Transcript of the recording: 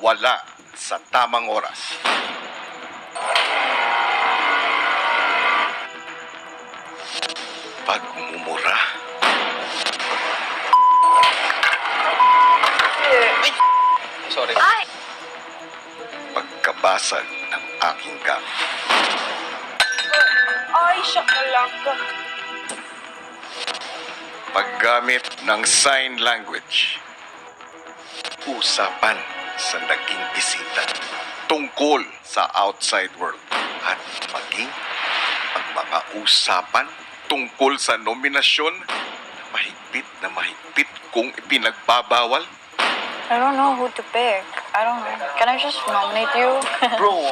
mawala sa tamang oras. Pagmumura. Ay! Sorry. Ay! Pagkabasag ng aking gamit. Ay, shakalaka. Paggamit ng sign language. Usapan sa naging bisita tungkol sa outside world at maging ang mga usapan tungkol sa nominasyon na mahigpit kung ipinagbabawal. I don't know who to pick. I don't know. Can I just nominate you? Bro,